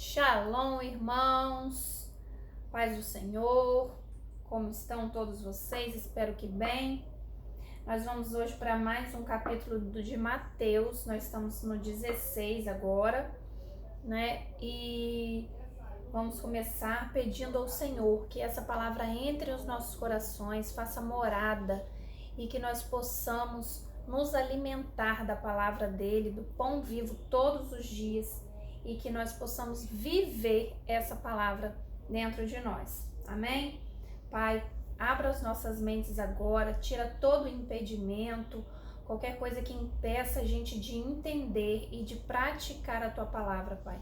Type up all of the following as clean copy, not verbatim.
Shalom, irmãos, paz do Senhor, como estão todos vocês? Espero que bem. Nós vamos hoje para mais um capítulo de Mateus, nós estamos no 16 agora, né? E vamos começar pedindo ao Senhor que essa palavra entre os nossos corações, faça morada e que nós possamos nos alimentar da palavra dele, do pão vivo todos os dias, e que nós possamos viver essa palavra dentro de nós. Amém? Pai, abra as nossas mentes agora, tira todo o impedimento, qualquer coisa que impeça a gente de entender e de praticar a tua palavra, Pai.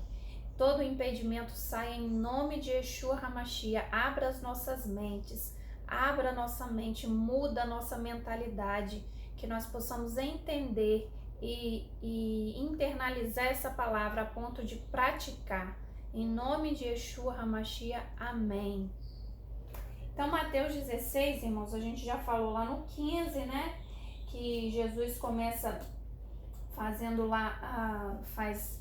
Todo impedimento saia em nome de Yeshua HaMashiach. Abra as nossas mentes, abra a nossa mente, muda a nossa mentalidade, que nós possamos entender e internalizar essa palavra a ponto de praticar. Em nome de Yeshua HaMashiach, amém. Então, Mateus 16, irmãos, a gente já falou lá no 15, né? Que Jesus começa fazendo lá, faz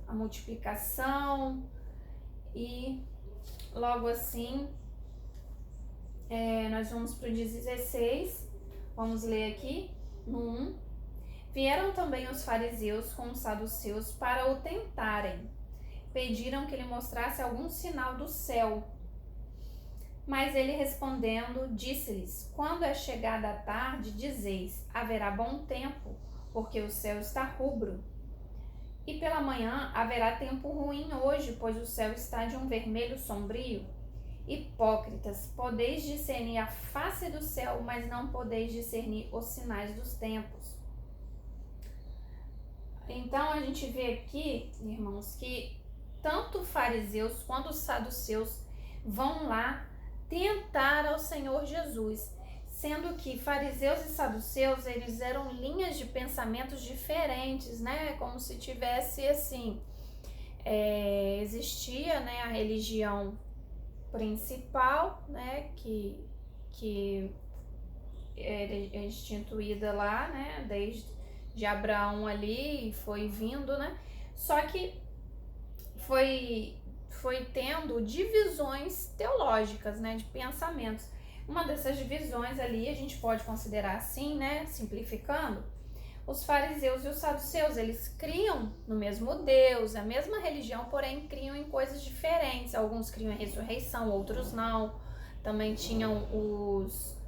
a multiplicação e logo assim, nós vamos para o 16, vamos ler aqui no 1. Vieram também os fariseus com os saduceus para o tentarem. Pediram que ele mostrasse algum sinal do céu. Mas ele respondendo, disse-lhes: quando é chegada a tarde, dizeis, haverá bom tempo, porque o céu está rubro. E pela manhã haverá tempo ruim hoje, pois o céu está de um vermelho sombrio. Hipócritas, podeis discernir a face do céu, mas não podeis discernir os sinais dos tempos. Então a gente vê aqui, irmãos, que tanto fariseus quanto os saduceus vão lá tentar ao Senhor Jesus, sendo que fariseus e saduceus, eles eram linhas de pensamentos diferentes, né? Como se tivesse assim, existia, né, a religião principal, né, que era instituída lá, né, desde de Abraão ali, foi vindo, né? Só que foi tendo divisões teológicas, né? De pensamentos. Uma dessas divisões ali, a gente pode considerar assim, né? Simplificando, os fariseus e os saduceus, eles criam no mesmo Deus, a mesma religião, porém criam em coisas diferentes. Alguns criam em ressurreição, outros não. Também tinham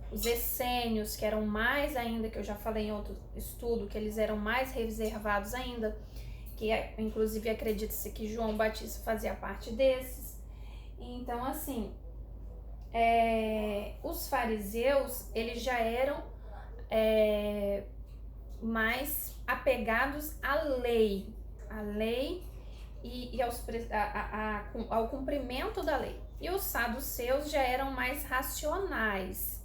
os essênios, que eram mais ainda, que eu já falei em outro estudo, que eles eram mais reservados ainda, que inclusive acredita-se que João Batista fazia parte desses. Então, assim, os fariseus, eles já eram mais apegados à lei e ao cumprimento da lei. E os saduceus já eram mais racionais,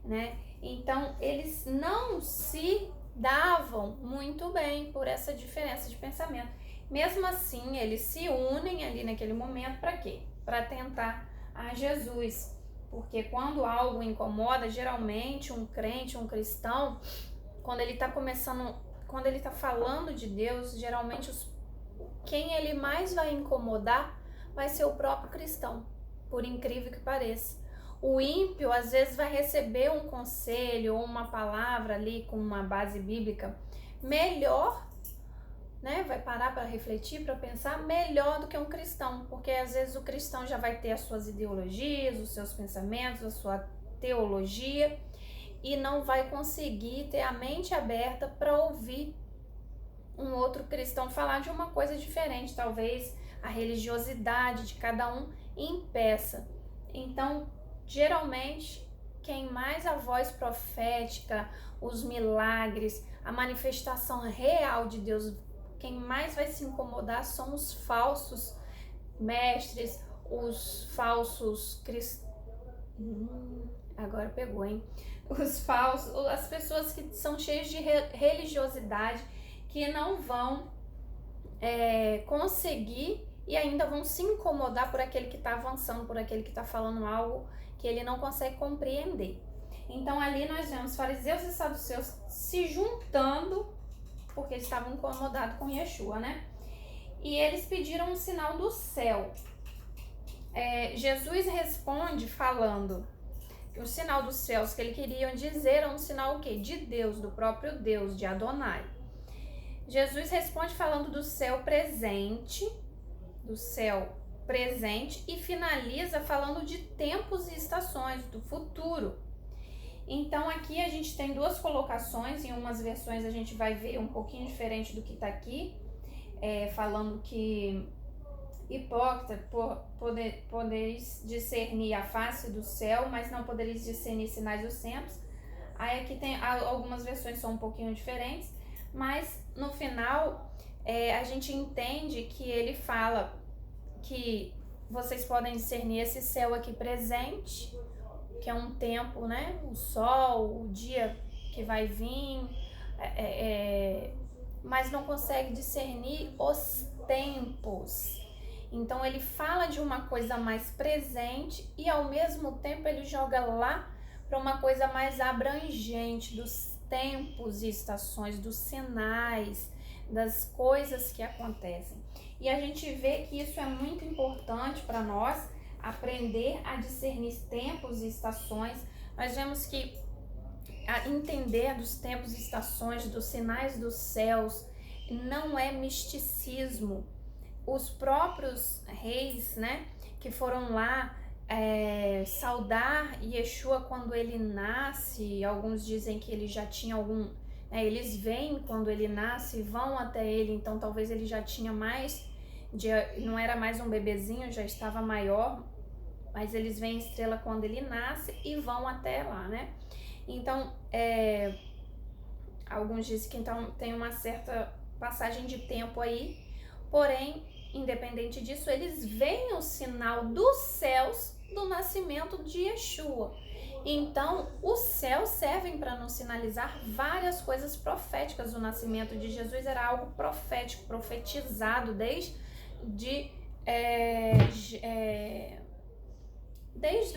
né? Então eles não se davam muito bem por essa diferença de pensamento. Mesmo assim, eles se unem ali naquele momento para quê? Para tentar a Jesus. Porque quando algo incomoda, geralmente um crente, um cristão, quando ele está falando de Deus, geralmente quem ele mais vai incomodar vai ser o próprio cristão, por incrível que pareça. O ímpio, às vezes, vai receber um conselho ou uma palavra ali com uma base bíblica melhor, né? Vai parar para refletir, para pensar melhor do que um cristão, porque às vezes o cristão já vai ter as suas ideologias, os seus pensamentos, a sua teologia e não vai conseguir ter a mente aberta para ouvir um outro cristão falar de uma coisa diferente. Talvez a religiosidade de cada um impeça. Então, geralmente, quem mais a voz profética, os milagres, a manifestação real de Deus, quem mais vai se incomodar são os falsos mestres, os falsos cristãos. Agora pegou, hein? Os falsos, as pessoas que são cheias de religiosidade, que não vão conseguir e ainda vão se incomodar por aquele que está avançando, por aquele que está falando algo que ele não consegue compreender. Então ali nós vemos fariseus e saduceus se juntando porque eles estavam incomodados com Yeshua, né? e eles pediram um sinal do céu. Jesus responde falando que o sinal dos céus que ele queria dizer era um sinal o quê? De Deus, do próprio Deus, de Adonai. Jesus responde falando do céu presente, e finaliza falando de tempos e estações, do futuro. Então aqui a gente tem duas colocações, em umas versões a gente vai ver um pouquinho diferente do que está aqui, falando que hipócrita, podereis discernir a face do céu, mas não podereis discernir sinais dos tempos. Aí aqui tem algumas versões são um pouquinho diferentes, mas no final a gente entende que ele fala que vocês podem discernir esse céu aqui presente, que é um tempo, né? O sol, o dia que vai vir, mas não consegue discernir os tempos. Então ele fala de uma coisa mais presente e ao mesmo tempo ele joga lá para uma coisa mais abrangente dos tempos e estações, dos sinais, das coisas que acontecem. E a gente vê que isso é muito importante para nós, aprender a discernir tempos e estações. Nós vemos que entender dos tempos e estações, dos sinais dos céus, não é misticismo. Os próprios reis, né, que foram lá saudar Yeshua quando ele nasce, alguns dizem que ele já tinha eles vêm quando ele nasce, vão até ele, então talvez ele já tinha não era mais um bebezinho, já estava maior, mas eles veem estrela quando ele nasce e vão até lá, né? Então, alguns dizem que então tem uma certa passagem de tempo aí, porém, independente disso, eles veem o sinal dos céus do nascimento de Yeshua. Então, os céus servem para nos sinalizar várias coisas proféticas. O nascimento de Jesus era algo profético, profetizado desde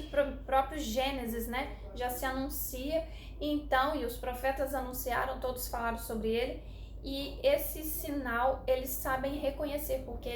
o próprio Gênesis, né? Já se anuncia. Então, e os profetas anunciaram, todos falaram sobre ele. E esse sinal eles sabem reconhecer, porque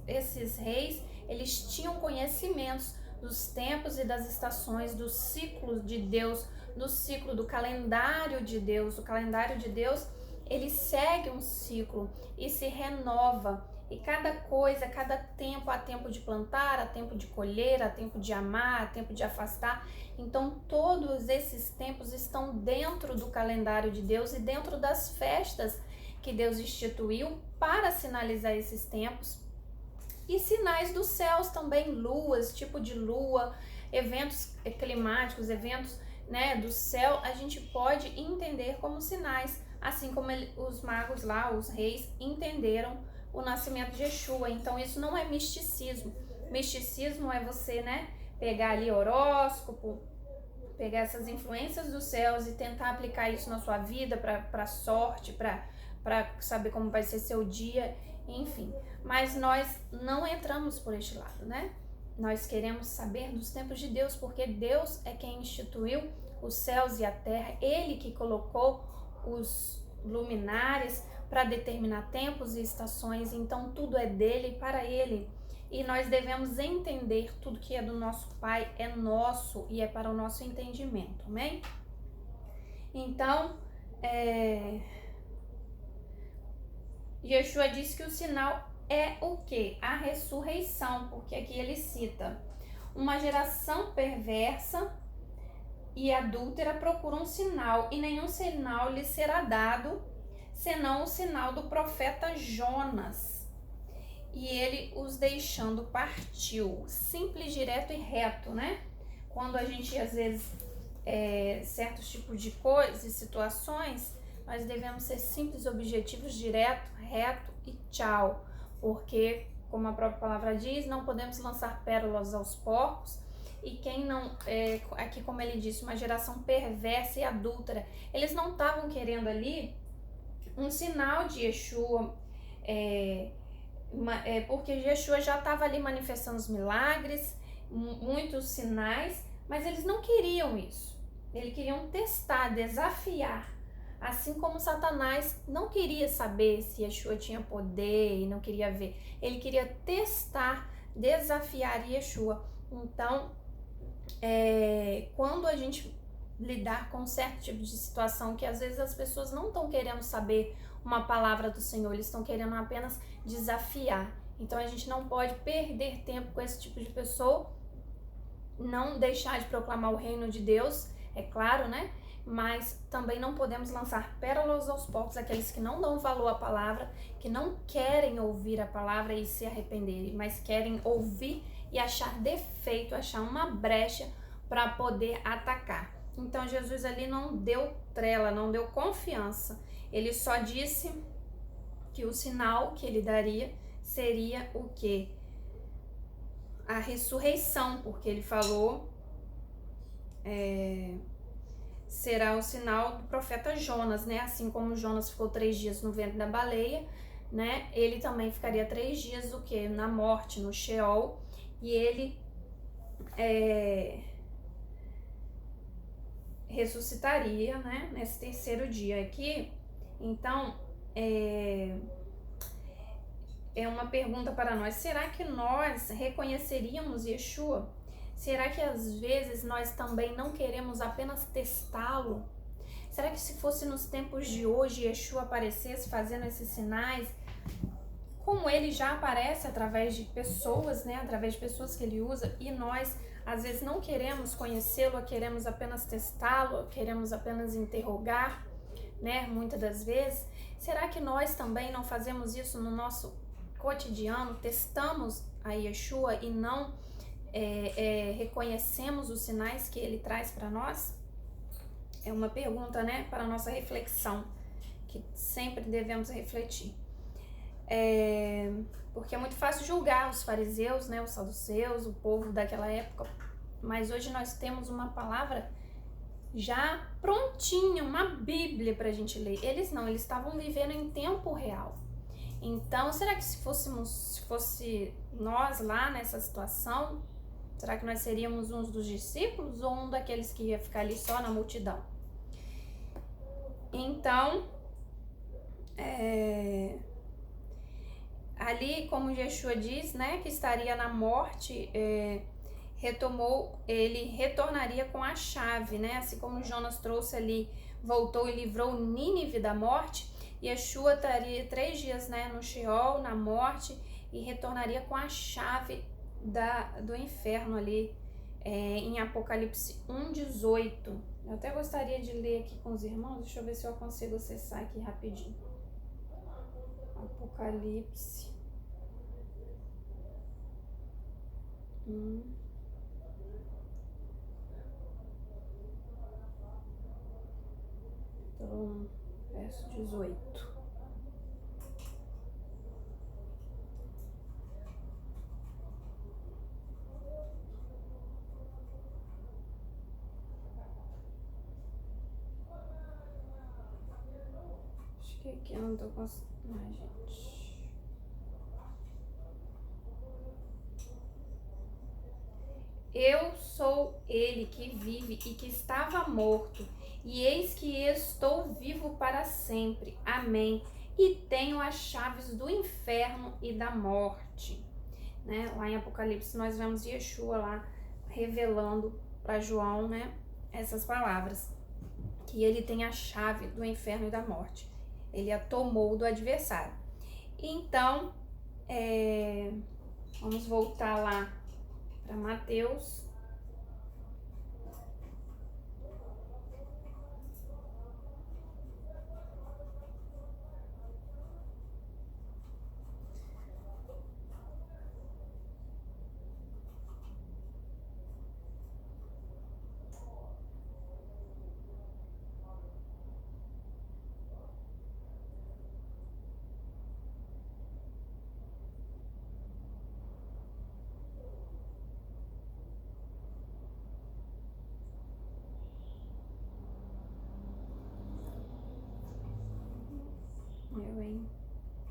esses reis, eles tinham conhecimentos dos tempos e das estações, dos ciclos de Deus, do ciclo do calendário de Deus. O calendário de Deus, ele segue um ciclo e se renova. E cada coisa, cada tempo, há tempo de plantar, há tempo de colher, há tempo de amar, há tempo de afastar. Então, todos esses tempos estão dentro do calendário de Deus e dentro das festas que Deus instituiu para sinalizar esses tempos. E sinais dos céus também, luas, tipo de lua, eventos climáticos, eventos, né, do céu, a gente pode entender como sinais, assim como os magos lá, os reis, entenderam o nascimento de Yeshua. Então isso não é misticismo. Misticismo é você, né, pegar ali horóscopo, pegar essas influências dos céus e tentar aplicar isso na sua vida para sorte, para saber como vai ser seu dia, enfim. Mas nós não entramos por este lado, né? Nós queremos saber dos tempos de Deus, porque Deus é quem instituiu os céus e a terra, Ele que colocou os luminares para determinar tempos e estações, então tudo é dele e para Ele. E nós devemos entender tudo que é do nosso Pai, é nosso e é para o nosso entendimento, amém? Então, Yeshua disse que o sinal é o quê? A ressurreição, porque aqui ele cita: uma geração perversa e adúltera procura um sinal, e nenhum sinal lhe será dado, senão o sinal do profeta Jonas. E ele os deixando partiu. Simples, direto e reto, né? Quando a gente, às vezes, certos tipos de coisas e situações, nós devemos ser simples, objetivos, direto, reto e tchau. Porque, como a própria palavra diz, não podemos lançar pérolas aos porcos. E quem não, aqui como ele disse, uma geração perversa e adúltera, eles não estavam querendo ali um sinal de Yeshua, porque Yeshua já estava ali manifestando os milagres, muitos sinais, mas eles não queriam isso. Eles queriam testar, desafiar Assim como Satanás não queria saber se Yeshua tinha poder e não queria ver, ele queria testar, desafiar Yeshua. Então, quando a gente lidar com certo tipo de situação que às vezes as pessoas não estão querendo saber uma palavra do Senhor, eles estão querendo apenas desafiar. Então a gente não pode perder tempo com esse tipo de pessoa, não deixar de proclamar o reino de Deus, é claro, né? Mas também não podemos lançar pérolas aos porcos, aqueles que não dão valor à palavra, que não querem ouvir a palavra e se arrependerem, mas querem ouvir e achar defeito, achar uma brecha para poder atacar. Então Jesus ali não deu trela, não deu confiança. Ele só disse que o sinal que ele daria seria o quê? A ressurreição, porque ele falou será o sinal do profeta Jonas, né? Assim como Jonas ficou 3 dias no ventre da baleia, né? Ele também ficaria 3 dias o quê? Na morte, no Sheol, e ele ressuscitaria, né? Nesse terceiro dia aqui. Então, é uma pergunta para nós. Será que nós reconheceríamos Yeshua? Será que às vezes nós também não queremos apenas testá-lo? Será que se fosse nos tempos de hoje Yeshua aparecesse fazendo esses sinais, como ele já aparece através de pessoas, né? Através de pessoas que ele usa, e nós às vezes não queremos conhecê-lo, queremos apenas testá-lo, queremos apenas interrogar, né? Muitas das vezes. Será que nós também não fazemos isso no nosso cotidiano? Testamos a Yeshua e não reconhecemos os sinais que ele traz para nós? É uma pergunta, né, para a nossa reflexão, que sempre devemos refletir. Porque é muito fácil julgar os fariseus, né, os saduceus, o povo daquela época, mas hoje nós temos uma palavra já prontinha, uma Bíblia para a gente ler. Eles não, eles estavam vivendo em tempo real. Então, será que se fosse nós lá nessa situação, será que nós seríamos uns dos discípulos ou um daqueles que ia ficar ali só na multidão? Então, ali, como Yeshua diz, né, que estaria na morte, ele retornaria com a chave, né? Assim como Jonas trouxe ali, voltou e livrou Nínive da morte, Yeshua estaria 3 dias, né, no Sheol, na morte, e retornaria com a chave do inferno ali, em Apocalipse 1:18. Eu até gostaria de ler aqui com os irmãos, deixa eu ver se eu consigo acessar aqui rapidinho. Apocalipse 1. Então, verso 18. Acho que aqui eu não tô conseguindo. Ai, gente. Eu sou ele que vive e que estava morto, e eis que estou vivo para sempre. Amém. E tenho as chaves do inferno e da morte. Né? Lá em Apocalipse nós vemos Yeshua lá revelando para João, né, essas palavras, que ele tem a chave do inferno e da morte. Ele a tomou do adversário. Então, vamos voltar lá para Mateus.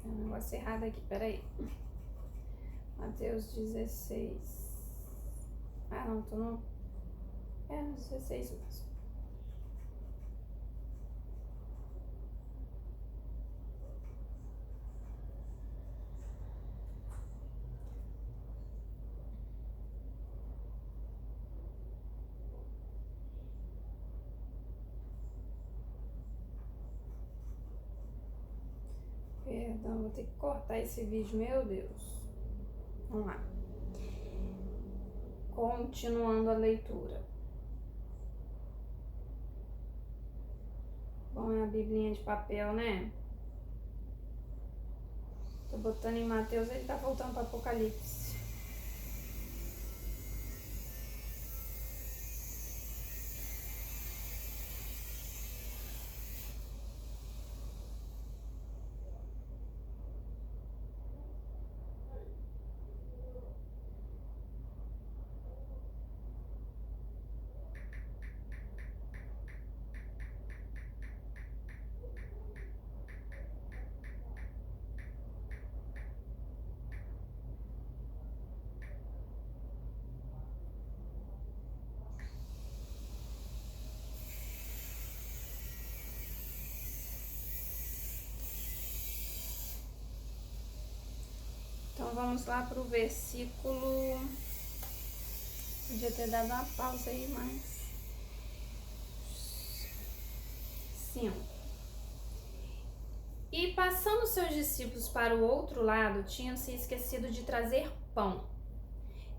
Tem um negócio errado aqui, peraí. Mateus 16. Ah, não, tô no... no 16 mesmo. Perdão, vou ter que cortar esse vídeo, meu Deus. Vamos lá. Continuando a leitura. Bom, é a biblinha de papel, né? Tô botando em Mateus, ele tá voltando para Apocalipse. Então vamos lá para o versículo. Podia ter dado uma pausa aí, mas 5. E passando seus discípulos para o outro lado, tinham se esquecido de trazer pão.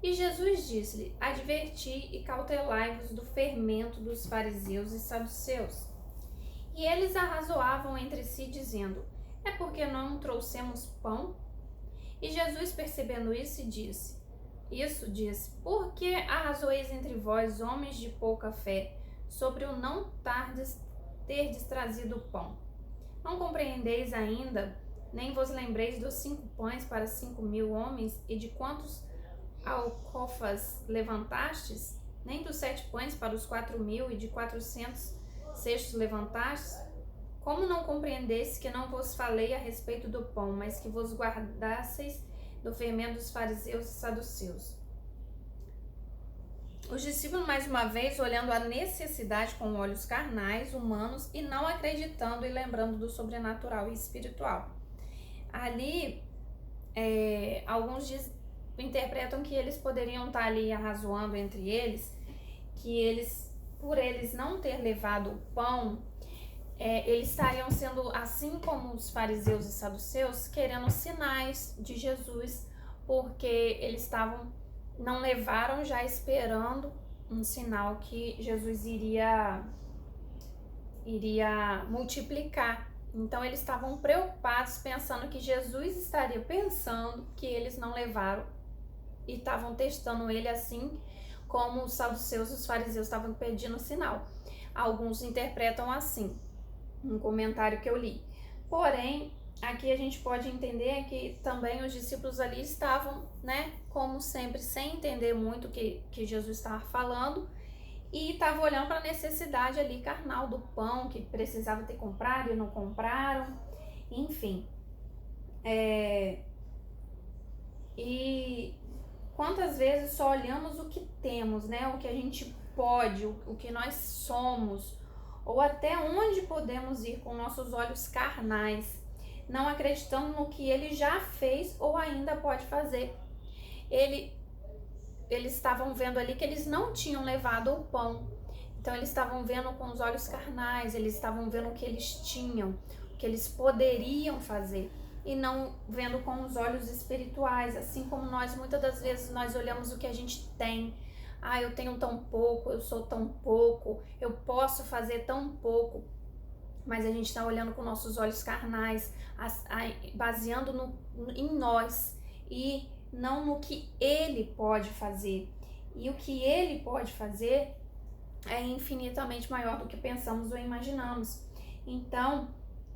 E Jesus disse-lhe: adverti e cautelai-vos do fermento dos fariseus e saduceus. E eles arrazoavam entre si, dizendo: é porque não trouxemos pão? E Jesus, percebendo isso, disse: por que arrazoeis entre vós, homens de pouca fé, sobre o não terdes trazido pão? Não compreendeis ainda, nem vos lembreis dos 5 pães para 5.000 homens, e de quantos alcofas levantastes? Nem dos 7 pães para os 4.000, e de 400 cestos levantastes? Como não compreendeis que não vos falei a respeito do pão, mas que vos guardasseis do fermento dos fariseus e saduceus? Os discípulos, mais uma vez, olhando a necessidade com olhos carnais, humanos, e não acreditando e lembrando do sobrenatural e espiritual. Ali, alguns interpretam que eles poderiam estar ali arrazoando entre eles, que eles, por eles não ter levado o pão, eles estariam sendo, assim como os fariseus e saduceus, querendo sinais de Jesus, porque eles não levaram já esperando um sinal que Jesus iria multiplicar. Então eles estavam preocupados, pensando que Jesus estaria pensando que eles não levaram, e estavam testando ele, assim como os saduceus e os fariseus estavam pedindo sinal. Alguns interpretam assim, um comentário que eu li. Porém, aqui a gente pode entender que também os discípulos ali estavam, né, como sempre, sem entender muito o que Jesus estava falando, e estavam olhando para a necessidade ali carnal do pão, que precisava ter comprado e não compraram, enfim. E quantas vezes só olhamos o que temos, né, o que a gente pode, o que nós somos, ou até onde podemos ir com nossos olhos carnais, não acreditando no que ele já fez ou ainda pode fazer. Eles estavam vendo ali que eles não tinham levado o pão, então eles estavam vendo com os olhos carnais, eles estavam vendo o que eles tinham, o que eles poderiam fazer, e não vendo com os olhos espirituais, assim como nós, muitas das vezes, nós olhamos o que a gente tem. Eu tenho tão pouco, eu sou tão pouco, eu posso fazer tão pouco. Mas a gente está olhando com nossos olhos carnais, baseando em nós e não no que ele pode fazer. E o que ele pode fazer é infinitamente maior do que pensamos ou imaginamos. Então,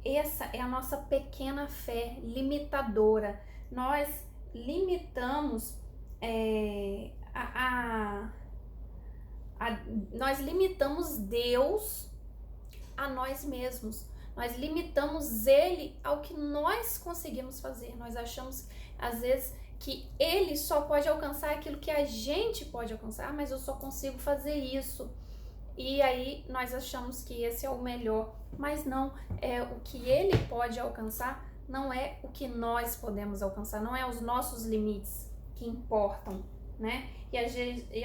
essa é a nossa pequena fé limitadora. Nós limitamos nós limitamos Deus a nós mesmos. Nós limitamos ele ao que nós conseguimos fazer. Nós achamos, às vezes, que ele só pode alcançar aquilo que a gente pode alcançar, mas eu só consigo fazer isso. E aí nós achamos que esse é o melhor, mas não, o que ele pode alcançar não é o que nós podemos alcançar, não é os nossos limites que importam, né? E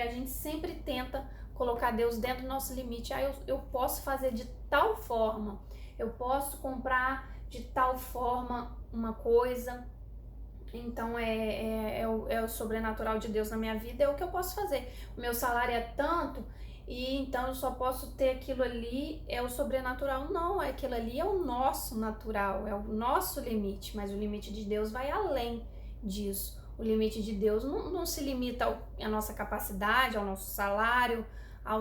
a gente sempre tenta colocar Deus dentro do nosso limite. Eu posso fazer de tal forma, eu posso comprar de tal forma uma coisa. Então é o sobrenatural de Deus na minha vida, é o que eu posso fazer. O meu salário é tanto e então eu só posso ter aquilo ali, é o sobrenatural. Não, aquilo ali é o nosso natural, é o nosso limite, mas o limite de Deus vai além disso. O limite de Deus não se limita à nossa capacidade, ao nosso salário, a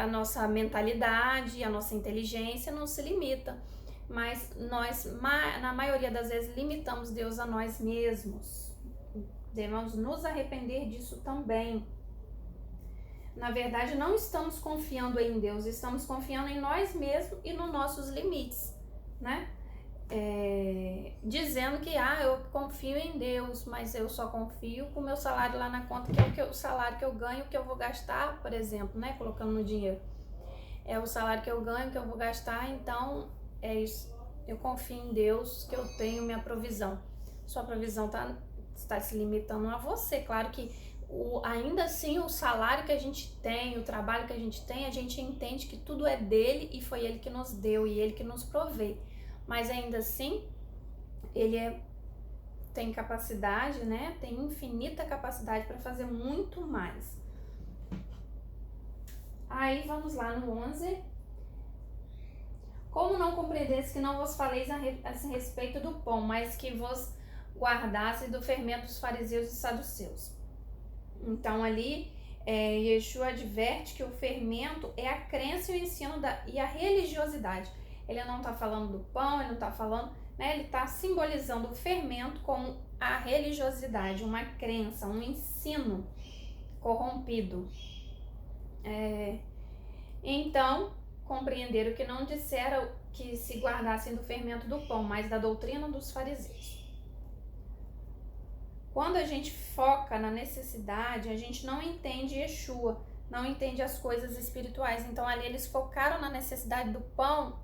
nossa mentalidade, a nossa inteligência, não se limita. Mas nós, na maioria das vezes, limitamos Deus a nós mesmos. Devemos nos arrepender disso também. Na verdade, não estamos confiando em Deus, estamos confiando em nós mesmos e nos nossos limites, né? Dizendo que eu confio em Deus, mas eu só confio com o meu salário lá na conta, que é o salário que eu ganho, que eu vou gastar, por exemplo, né? Colocando no dinheiro. É o salário que eu ganho, que eu vou gastar, então é isso. Eu confio em Deus, que eu tenho minha provisão. Sua provisão está se limitando a você. Claro que ainda assim o salário que a gente tem, o trabalho que a gente entende que tudo é dele e foi ele que nos deu e ele que nos provê. Mas ainda assim, ele tem capacidade, né? Tem infinita capacidade para fazer muito mais. Aí vamos lá no 11. Como não compreendeis que não vos faleis a respeito do pão, mas que vos guardasse do fermento dos fariseus e saduceus. Então ali, Yeshua adverte que o fermento é a crença e o ensino e a religiosidade. Ele não está falando do pão, ele não está falando, né? Ele está simbolizando o fermento como a religiosidade, uma crença, um ensino corrompido. Então, compreenderam que não disseram que se guardassem do fermento do pão, mas da doutrina dos fariseus. Quando a gente foca na necessidade, a gente não entende Yeshua, não entende as coisas espirituais. Então ali eles focaram na necessidade do pão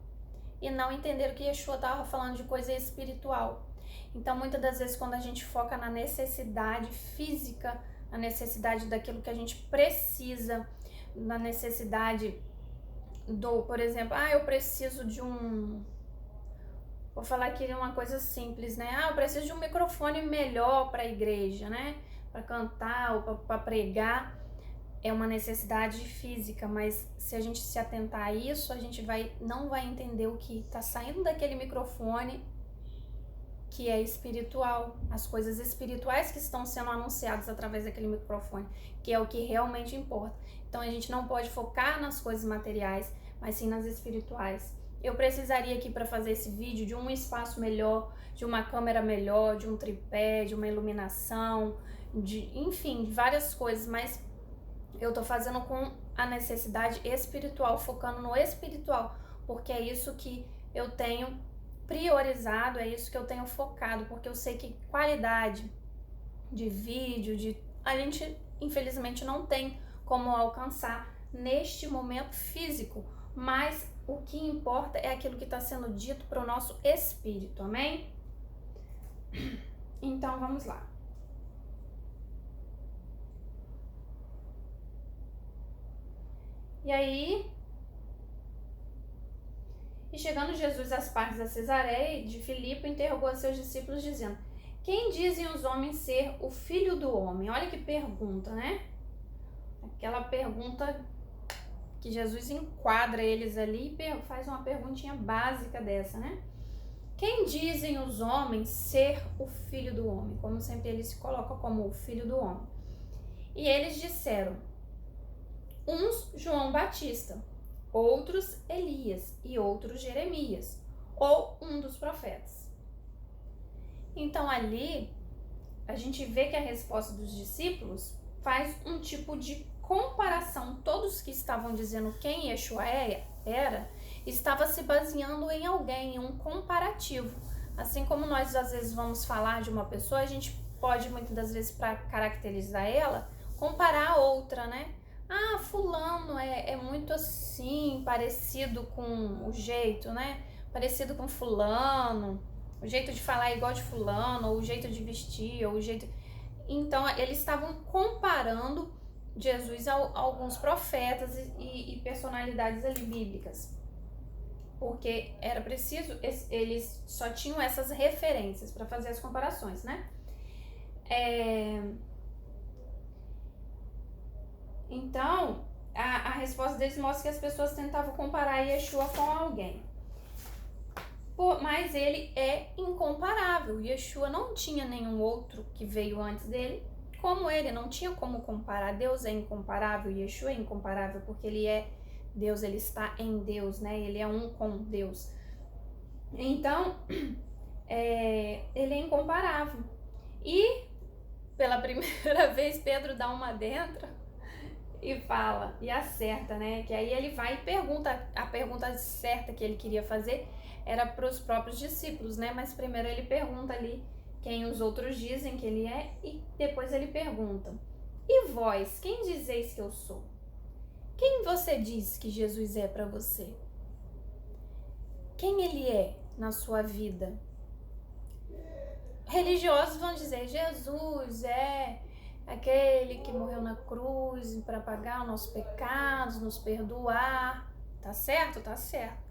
e não entenderam que Yeshua estava falando de coisa espiritual. Então muitas das vezes quando a gente foca na necessidade física, na necessidade daquilo que a gente precisa, na necessidade por exemplo, eu preciso de vou falar aqui de uma coisa simples, né? Eu preciso de um microfone melhor para a igreja, né? Para cantar ou para pregar. É uma necessidade física, mas se a gente se atentar a isso, a gente não vai entender o que está saindo daquele microfone, que é espiritual, as coisas espirituais que estão sendo anunciadas através daquele microfone, que é o que realmente importa. Então a gente não pode focar nas coisas materiais, mas sim nas espirituais. Eu precisaria aqui para fazer esse vídeo de um espaço melhor, de uma câmera melhor, de um tripé, de uma iluminação, enfim, de várias coisas, mas eu tô fazendo com a necessidade espiritual, focando no espiritual, porque é isso que eu tenho priorizado, é isso que eu tenho focado, porque eu sei que qualidade de vídeo, a gente infelizmente não tem como alcançar neste momento físico, mas o que importa é aquilo que está sendo dito para o nosso espírito, amém? Então vamos lá. E aí, chegando Jesus às partes da Cesareia de Filipe, interrogou a seus discípulos dizendo: quem dizem os homens ser o filho do homem? Olha que pergunta, né? Aquela pergunta que Jesus enquadra eles ali e faz uma perguntinha básica dessa, né? Quem dizem os homens ser o filho do homem? Como sempre ele se coloca como o filho do homem. E eles disseram: uns João Batista, outros Elias e outros Jeremias, ou um dos profetas. Então ali a gente vê que a resposta dos discípulos faz um tipo de comparação. Todos que estavam dizendo quem Yeshua era, estava se baseando em alguém, em um comparativo. Assim como nós às vezes vamos falar de uma pessoa, a gente pode muitas das vezes, para caracterizar ela, comparar a outra, né? Fulano é muito assim, parecido com o jeito, né? Parecido com fulano, o jeito de falar é igual de fulano, ou o jeito de vestir, ou o jeito... Então, eles estavam comparando Jesus a alguns profetas e personalidades ali bíblicas. porque era preciso, eles só tinham essas referências para fazer as comparações, né? Então, a resposta deles mostra que as pessoas tentavam comparar Yeshua com alguém. Mas ele é incomparável. Yeshua não tinha nenhum outro que veio antes dele. Como ele não tinha como comparar, Deus é incomparável, Yeshua é incomparável, porque ele é Deus, ele está em Deus, né? Ele é um com Deus. Então, ele é incomparável. E, pela primeira vez, Pedro dá uma dentro e fala, e acerta, né? Que aí ele vai e pergunta, a pergunta certa que ele queria fazer era para os próprios discípulos, né? Mas primeiro ele pergunta ali quem os outros dizem que ele é, e depois ele pergunta: e vós, quem dizeis que eu sou? Quem você diz que Jesus é para você? Quem ele é na sua vida? Religiosos vão dizer: Jesus é aquele que morreu na cruz para pagar os nossos pecados, nos perdoar. Tá certo? Tá certo.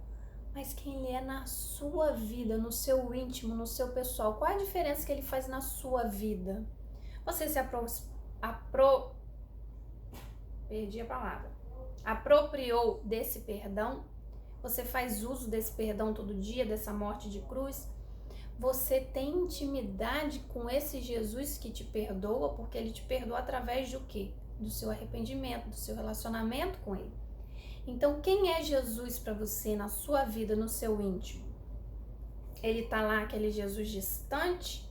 Mas quem ele é na sua vida, no seu íntimo, no seu pessoal? Qual a diferença que ele faz na sua vida? Você se perdi a palavra. Apropriou desse perdão? Você faz uso desse perdão todo dia, dessa morte de cruz? Você tem intimidade com esse Jesus que te perdoa, porque ele te perdoa através de o quê? Do seu arrependimento, do seu relacionamento com ele. Então, quem é Jesus para você na sua vida, no seu íntimo? Ele tá lá, aquele Jesus distante,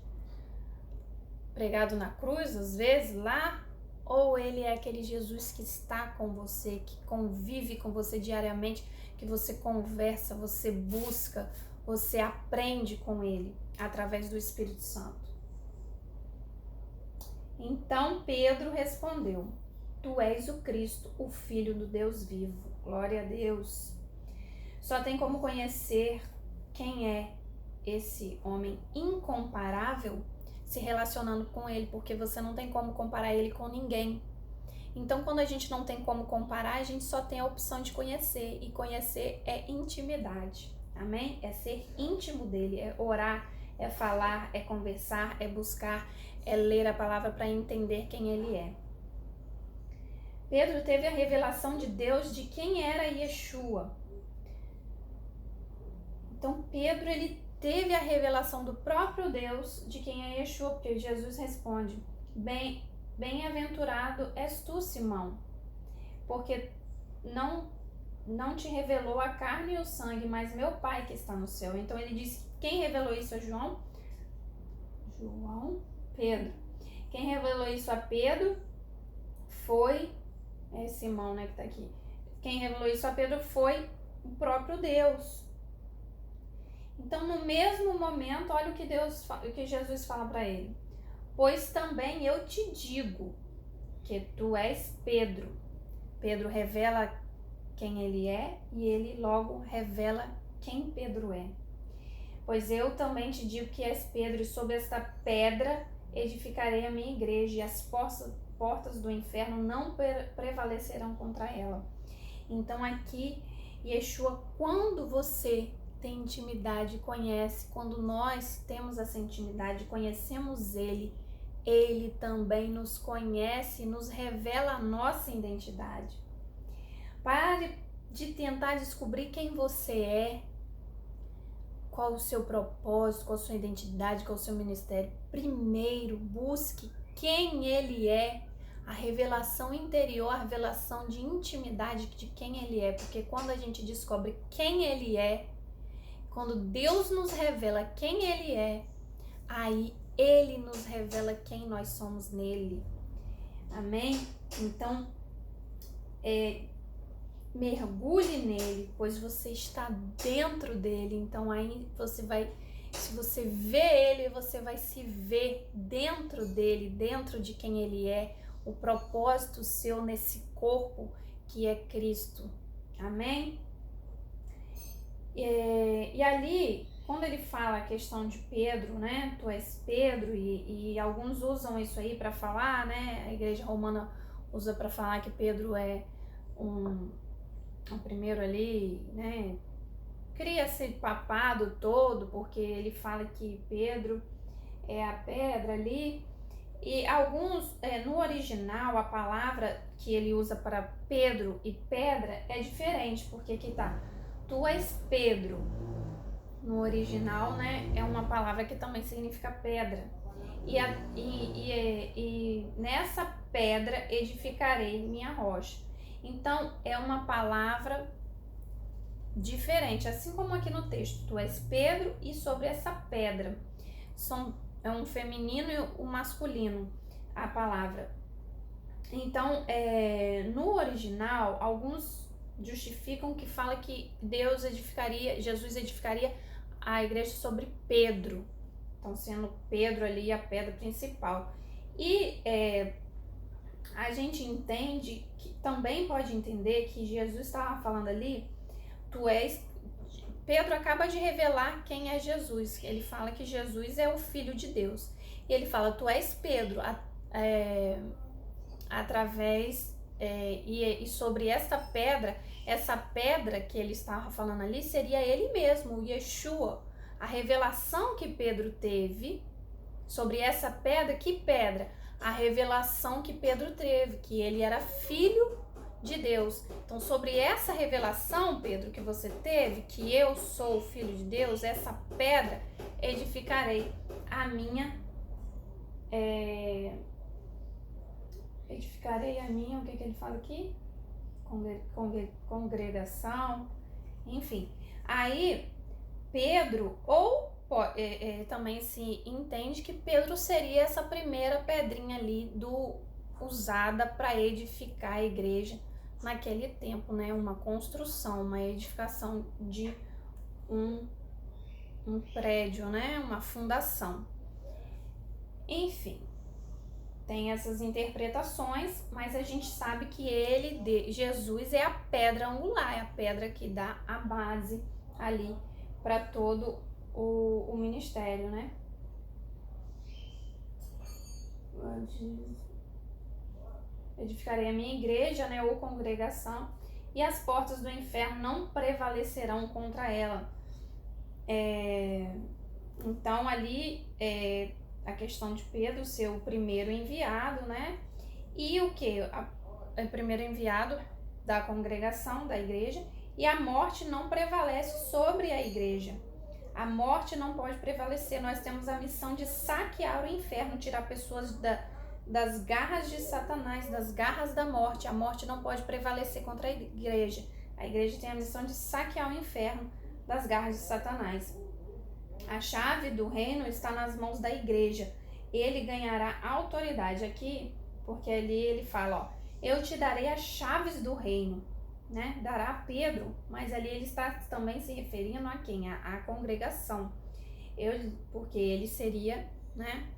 pregado na cruz, às vezes, lá? Ou ele é aquele Jesus que está com você, que convive com você diariamente, que você conversa, você busca, você aprende com ele, através do Espírito Santo? Então, Pedro respondeu: tu és o Cristo, o Filho do Deus vivo. Glória a Deus. Só tem como conhecer quem é esse homem incomparável se relacionando com ele, porque você não tem como comparar ele com ninguém. Então, quando a gente não tem como comparar, a gente só tem a opção de conhecer, e conhecer é intimidade. Amém? É ser íntimo dele, é orar, é falar, é conversar, é buscar, é ler a palavra para entender quem ele é. Pedro teve a revelação de Deus de quem era Yeshua. Então, Pedro, ele teve a revelação do próprio Deus de quem é Yeshua, porque Jesus responde: bem-aventurado és tu, Simão, porque não te revelou a carne e o sangue, mas meu Pai que está no céu. Então, ele disse: quem revelou isso a Pedro. Quem revelou isso a Pedro foi Simão, né, que tá aqui. Quem revelou isso a Pedro foi o próprio Deus. Então, no mesmo momento, olha o que Jesus fala para ele: pois também eu te digo que tu és Pedro. Pedro revela quem ele é e ele logo revela quem Pedro é. Pois eu também te digo que és Pedro, e sobre esta pedra edificarei a minha igreja, e as portas do inferno não prevalecerão contra ela. Então, aqui, Yeshua, quando você tem intimidade, conhece, quando nós temos essa intimidade, conhecemos ele, ele também nos conhece, nos revela a nossa identidade. Pare de tentar descobrir quem você é, qual o seu propósito, qual a sua identidade, qual o seu ministério. Primeiro, busque quem ele é, a revelação interior, a revelação de intimidade de quem ele é, porque quando a gente descobre quem ele é, quando Deus nos revela quem ele é, aí ele nos revela quem nós somos nele. Amém? Então, mergulhe nele, pois você está dentro dele. Então aí você vai, se você vê ele, você vai se ver dentro dele, dentro de quem ele é, o propósito seu nesse corpo que é Cristo. Amém? E ali, quando ele fala a questão de Pedro, né? Tu és Pedro, e alguns usam isso aí para falar, né? A igreja romana usa para falar que Pedro é o primeiro ali, né? cria esse papado todo, porque ele fala que Pedro é a pedra ali. E alguns, no original, a palavra que ele usa para Pedro e pedra é diferente, porque aqui tá, tu és Pedro. No original, né, é uma palavra que também significa pedra. E nessa pedra edificarei minha rocha. Então, é uma palavra diferente, assim como aqui no texto, tu és Pedro e sobre essa pedra. É um feminino e um masculino a palavra. Então, no original, alguns justificam que fala que Jesus edificaria a igreja sobre Pedro. Então, sendo Pedro ali a pedra principal. E a gente entende, que também pode entender que Jesus estava falando ali, Pedro acaba de revelar quem é Jesus. Ele fala que Jesus é o Filho de Deus. E ele fala, tu és Pedro, através e sobre essa pedra que ele estava falando ali seria ele mesmo, o Yeshua. A revelação que Pedro teve sobre essa pedra, que pedra? A revelação que Pedro teve, que ele era filho de Deus. Então, sobre essa revelação, Pedro, que você teve, que eu sou o filho de Deus, essa pedra, edificarei a minha o que ele fala aqui? Congregação, enfim. Aí, Pedro, também se entende que Pedro seria essa primeira pedrinha ali usada para edificar a igreja naquele tempo, né? Uma construção, uma edificação de um prédio, né? Uma fundação. Enfim, tem essas interpretações, mas a gente sabe que Jesus é a pedra angular, é a pedra que dá a base ali para todo o ministério, né? Edificarei a minha igreja, né, ou congregação, e as portas do inferno não prevalecerão contra ela. Então ali a questão de Pedro ser o primeiro enviado, né? E o que? O primeiro enviado da congregação, da igreja, e a morte não prevalece sobre a igreja. A morte não pode prevalecer. Nós temos a missão de saquear o inferno, tirar pessoas das garras de Satanás, das garras da morte. A morte não pode prevalecer contra a igreja. A igreja tem a missão de saquear o inferno das garras de Satanás. A chave do reino está nas mãos da igreja. Ele ganhará autoridade aqui, porque ali ele fala, ó, eu te darei as chaves do reino, né? Dará a Pedro, mas ali ele está também se referindo a quem? A congregação. Porque ele seria, né,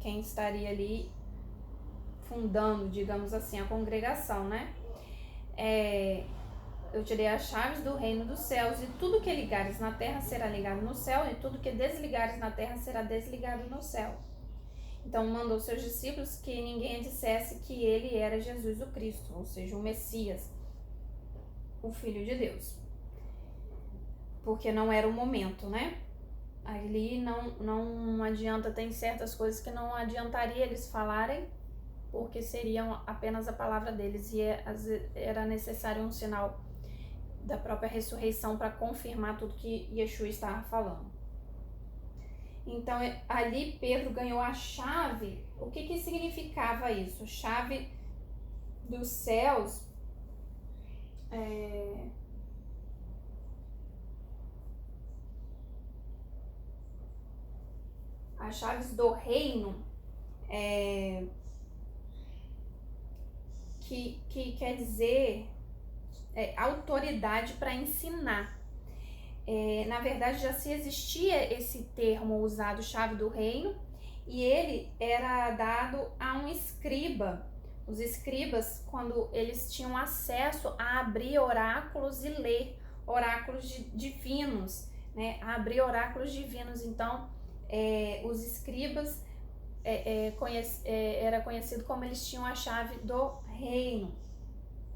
quem estaria ali fundando, digamos assim, a congregação, né? Eu te dei as chaves do reino dos céus, e tudo que ligares na terra será ligado no céu, e tudo que desligares na terra será desligado no céu. Então mandou seus discípulos que ninguém dissesse que ele era Jesus o Cristo, ou seja, o Messias, o Filho de Deus. Porque não era o momento, né? Ali não adianta, tem certas coisas que não adiantaria eles falarem, porque seriam apenas a palavra deles, e era necessário um sinal da própria ressurreição para confirmar tudo que Yeshua estava falando. Então, ali Pedro ganhou a chave. O que significava isso? Chave dos céus. As chaves do reino, que quer dizer autoridade para ensinar. Na verdade, já se existia esse termo usado, chave do reino, e ele era dado a um escriba. Os escribas, quando eles tinham acesso a abrir oráculos e ler oráculos divinos, né? A abrir oráculos divinos. Então, os escribas era conhecido como eles tinham a chave do reino.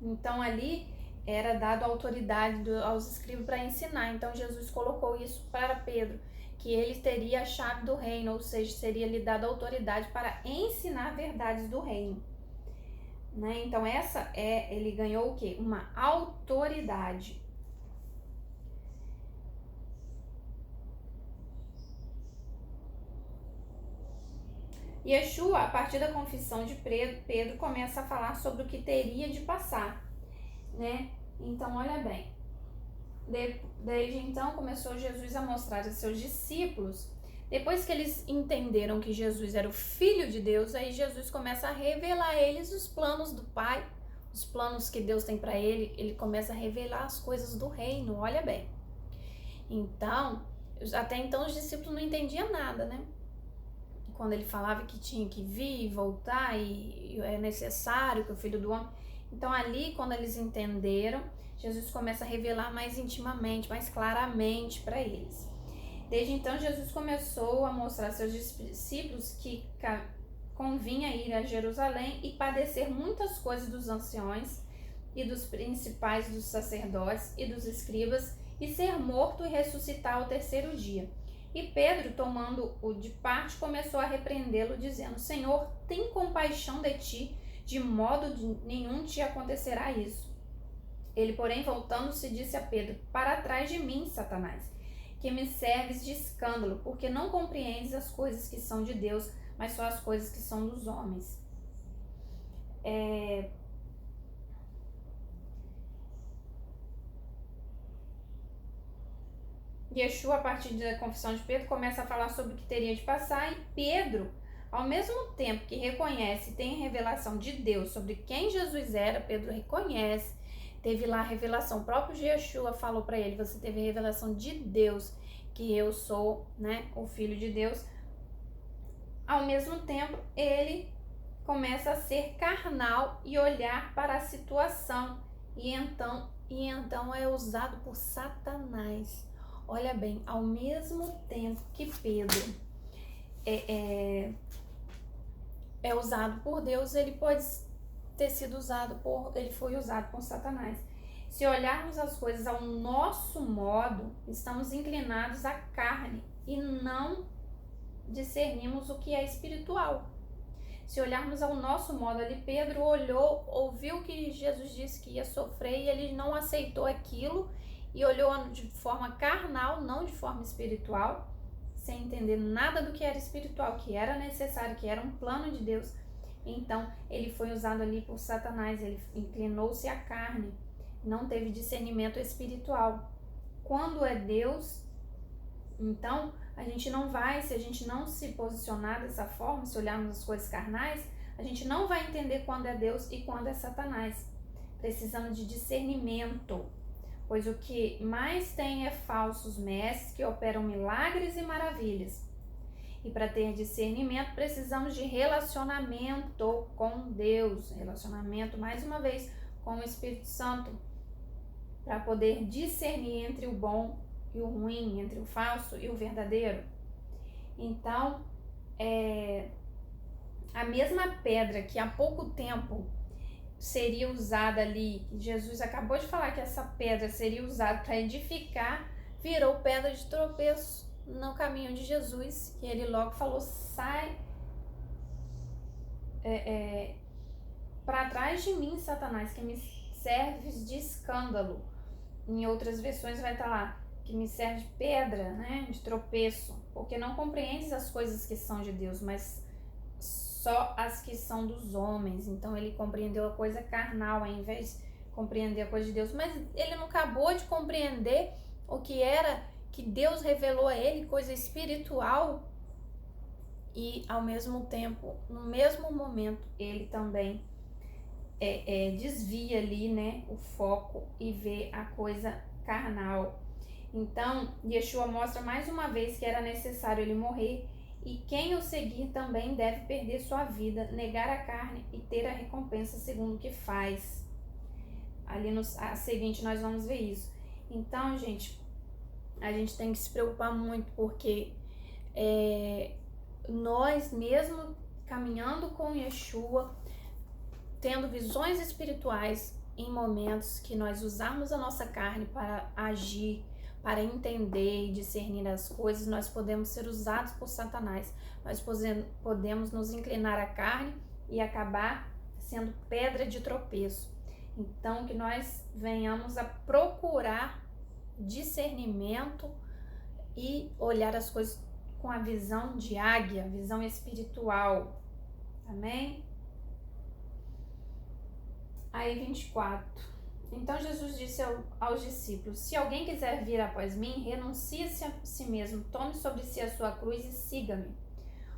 Então ali era dado autoridade aos escribas para ensinar. Então Jesus colocou isso para Pedro, que ele teria a chave do reino, ou seja, seria lhe dado autoridade para ensinar verdades do reino. Né? Então ele ganhou o quê? Uma autoridade. Yeshua, a partir da confissão de Pedro, começa a falar sobre o que teria de passar, né? Então, olha bem, desde então começou Jesus a mostrar a seus discípulos, depois que eles entenderam que Jesus era o Filho de Deus, aí Jesus começa a revelar a eles os planos do Pai, os planos que Deus tem para ele começa a revelar as coisas do reino, olha bem. Então, até então os discípulos não entendiam nada, né? Quando ele falava que tinha que vir e voltar e é necessário que o Filho do Homem... Então ali, quando eles entenderam, Jesus começa a revelar mais intimamente, mais claramente para eles. Desde então, Jesus começou a mostrar a seus discípulos que convinha ir a Jerusalém e padecer muitas coisas dos anciões e dos principais dos sacerdotes e dos escribas e ser morto e ressuscitar ao terceiro dia. E Pedro, tomando-o de parte, começou a repreendê-lo, dizendo: Senhor, tem compaixão de ti, de modo nenhum te acontecerá isso. Ele, porém, voltando-se, disse a Pedro: Para trás de mim, Satanás, que me serves de escândalo, porque não compreendes as coisas que são de Deus, mas só as coisas que são dos homens. Yeshua, a partir da confissão de Pedro, começa a falar sobre o que teria de passar, e Pedro, ao mesmo tempo que reconhece e tem a revelação de Deus sobre quem Jesus era, Pedro reconhece, teve lá a revelação, o próprio Yeshua falou para ele: você teve a revelação de Deus, que eu sou, né, o Filho de Deus. Ao mesmo tempo, ele começa a ser carnal e olhar para a situação, e então é usado por Satanás. Olha bem, ao mesmo tempo que Pedro é usado por Deus, ele pode ter sido ele foi usado por Satanás. Se olharmos as coisas ao nosso modo, estamos inclinados à carne e não discernimos o que é espiritual. Se olharmos ao nosso modo, ali Pedro olhou, ouviu que Jesus disse que ia sofrer e ele não aceitou aquilo e olhou de forma carnal, não de forma espiritual, sem entender nada do que era espiritual, que era necessário, que era um plano de Deus. Então ele foi usado ali por Satanás, ele inclinou-se à carne, não teve discernimento espiritual. Quando é Deus, então a gente não vai, se a gente não se posicionar dessa forma, se olharmos as coisas carnais, a gente não vai entender quando é Deus e quando é Satanás. Precisamos de discernimento, pois o que mais tem é falsos mestres que operam milagres e maravilhas. E para ter discernimento, precisamos de relacionamento com Deus, relacionamento, mais uma vez, com o Espírito Santo, para poder discernir entre o bom e o ruim, entre o falso e o verdadeiro. Então, a mesma pedra que há pouco tempo seria usada ali, Jesus acabou de falar que essa pedra seria usada para edificar, virou pedra de tropeço no caminho de Jesus, que ele logo falou: sai para trás de mim, Satanás, que me serves de escândalo. Em outras versões vai estar lá, que me serve de pedra, né, de tropeço, porque não compreendes as coisas que são de Deus, mas só as que são dos homens. Então ele compreendeu a coisa carnal ao invés de compreender a coisa de Deus, mas ele não acabou de compreender o que era que Deus revelou a ele, coisa espiritual, e ao mesmo tempo, no mesmo momento, ele também desvia ali, né, o foco e vê a coisa carnal. Então Yeshua mostra mais uma vez que era necessário ele morrer, e quem o seguir também deve perder sua vida, negar a carne e ter a recompensa segundo o que faz. Ali no seguinte nós vamos ver isso. Então, gente, a gente tem que se preocupar muito, porque nós mesmo caminhando com Yeshua, tendo visões espirituais, em momentos que nós usarmos a nossa carne para agir, para entender e discernir as coisas, nós podemos ser usados por Satanás. Nós podemos nos inclinar à carne e acabar sendo pedra de tropeço. Então, que nós venhamos a procurar discernimento e olhar as coisas com a visão de águia, visão espiritual. Amém? Aí 24. Então Jesus disse aos discípulos: se alguém quiser vir após mim, renuncie-se a si mesmo, tome sobre si a sua cruz e siga-me.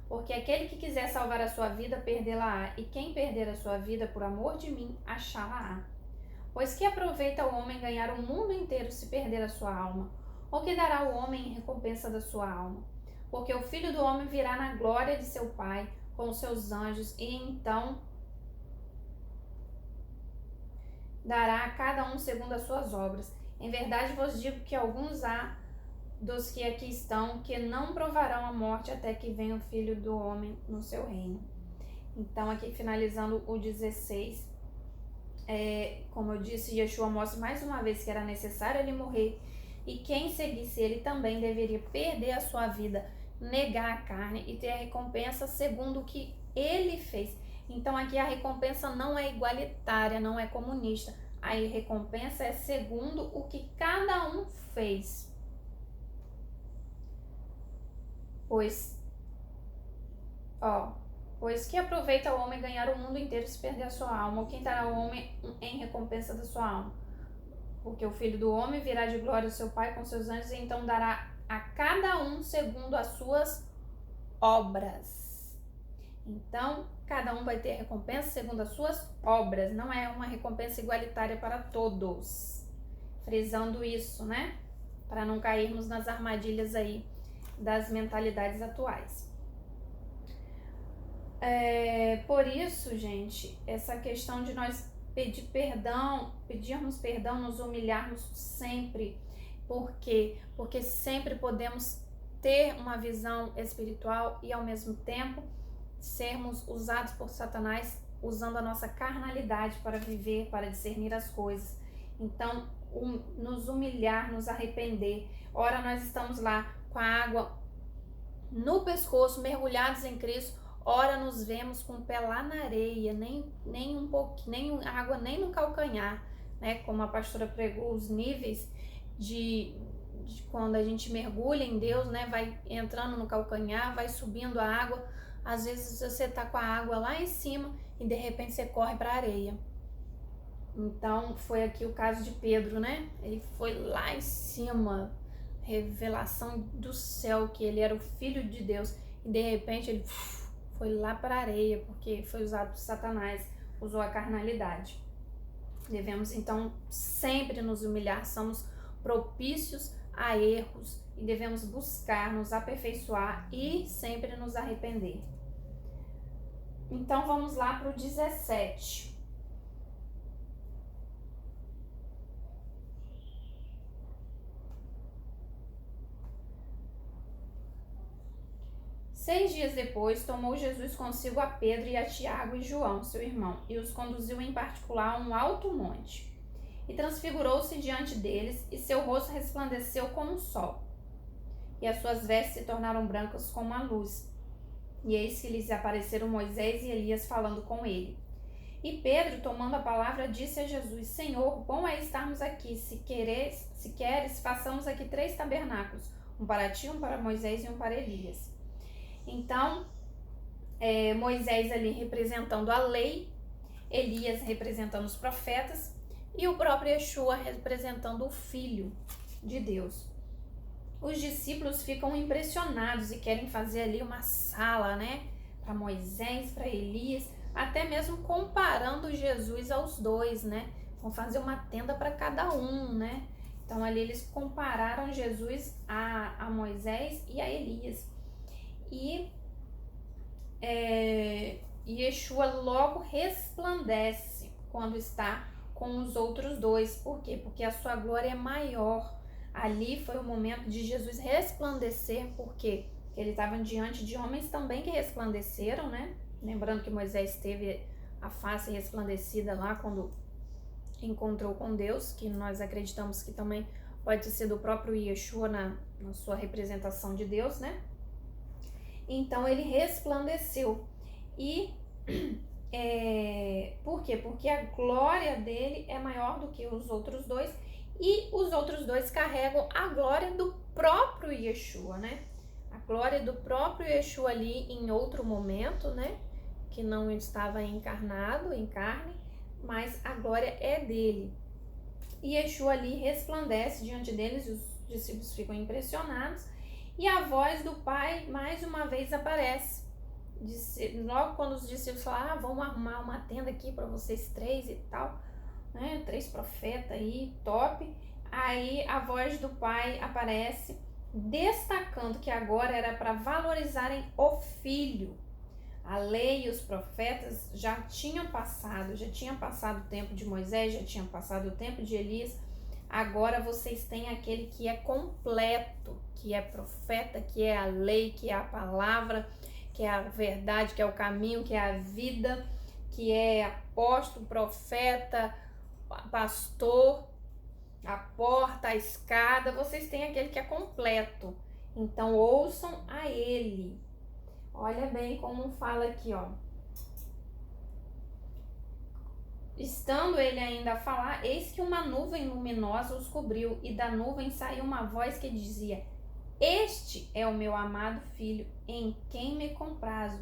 Porque aquele que quiser salvar a sua vida, perdê-la-á, e quem perder a sua vida por amor de mim, achá-la-á. Pois que aproveita o homem ganhar o mundo inteiro se perder a sua alma? Ou que dará o homem em recompensa da sua alma? Porque o Filho do Homem virá na glória de seu Pai, com os seus anjos, e então dará a cada um segundo as suas obras. Em verdade vos digo que alguns há dos que aqui estão que não provarão a morte até que venha o Filho do Homem no seu reino. Então, aqui finalizando o 16, como eu disse, Yeshua mostra mais uma vez que era necessário ele morrer, e quem seguisse ele também deveria perder a sua vida, negar a carne e ter a recompensa segundo o que ele fez. Então aqui a recompensa não é igualitária, não é comunista. A recompensa é segundo o que cada um fez. Pois que aproveita o homem ganhar o mundo inteiro se perder a sua alma, ou quem dará ao homem em recompensa da sua alma? Porque o Filho do Homem virá de glória ao seu Pai com seus anjos, e então dará a cada um segundo as suas obras. Então, cada um vai ter recompensa segundo as suas obras, não é uma recompensa igualitária para todos. Frisando isso, né? Para não cairmos nas armadilhas aí das mentalidades atuais. Por isso, gente, essa questão de nós pedirmos perdão, nos humilharmos sempre. Por quê? Porque sempre podemos ter uma visão espiritual e ao mesmo tempo sermos usados por Satanás, usando a nossa carnalidade para viver, para discernir as coisas. Então, nos humilhar, nos arrepender. Ora, nós estamos lá com a água no pescoço, mergulhados em Cristo. Ora, nos vemos com o pé lá na areia, nem um pouquinho, nem água nem no calcanhar, né? Como a pastora pregou, os níveis de quando a gente mergulha em Deus, né? Vai entrando no calcanhar, vai subindo a água. Às vezes você tá com a água lá em cima e de repente você corre para a areia. Então foi aqui o caso de Pedro, né? Ele foi lá em cima, revelação do céu que ele era o Filho de Deus, e de repente ele foi lá para a areia, porque foi usado por Satanás, usou a carnalidade. Devemos então sempre nos humilhar, somos propícios a erros e devemos buscar nos aperfeiçoar e sempre nos arrepender. Então vamos lá para o 17. Seis dias depois, tomou Jesus consigo a Pedro e a Tiago e João, seu irmão, e os conduziu em particular a um alto monte. E transfigurou-se diante deles, e seu rosto resplandeceu como o sol. E as suas vestes se tornaram brancas como a luz. E eis que lhes apareceram Moisés e Elias falando com ele. E Pedro, tomando a palavra, disse a Jesus: Senhor, bom é estarmos aqui. Se queres, façamos aqui 3 tabernáculos, um para ti, um para Moisés e um para Elias. Então, Moisés ali representando a lei, Elias representando os profetas e o próprio Yeshua representando o Filho de Deus. Os discípulos ficam impressionados e querem fazer ali uma sala, né, para Moisés, para Elias, até mesmo comparando Jesus aos dois, né? Vão fazer uma tenda para cada um, né? Então ali eles compararam Jesus a Moisés e a Elias. E Yeshua logo resplandece quando está com os outros dois. Por quê? Porque a sua glória é maior. Ali foi o momento de Jesus resplandecer, porque ele estava diante de homens também que resplandeceram, né? Lembrando que Moisés teve a face resplandecida lá quando encontrou com Deus, que nós acreditamos que também pode ser do próprio Yeshua na sua representação de Deus, né? Então ele resplandeceu. E por quê? Porque a glória dele é maior do que os outros dois, e os outros dois carregam a glória do próprio Yeshua, né? A glória do próprio Yeshua ali em outro momento, né? Que não estava encarnado em carne, mas a glória é dele. E Yeshua ali resplandece diante deles, e os discípulos ficam impressionados, e a voz do Pai mais uma vez aparece. Logo quando os discípulos falam, vamos arrumar uma tenda aqui para vocês três e tal, né? 3 profetas aí, top. Aí a voz do Pai aparece, destacando que agora era para valorizarem o Filho. A lei e os profetas já tinha passado o tempo de Moisés, já tinha passado o tempo de Elias. Agora vocês têm aquele que é completo, que é profeta, que é a lei, que é a palavra, que é a verdade, que é o caminho, que é a vida, que é apóstolo, profeta, pastor, a porta, a escada. Vocês têm aquele que é completo. Então ouçam a ele. Olha bem como fala aqui, ó. Estando ele ainda a falar, eis que uma nuvem luminosa os cobriu, e da nuvem saiu uma voz que dizia: Este é o meu amado filho, em quem me comprazo.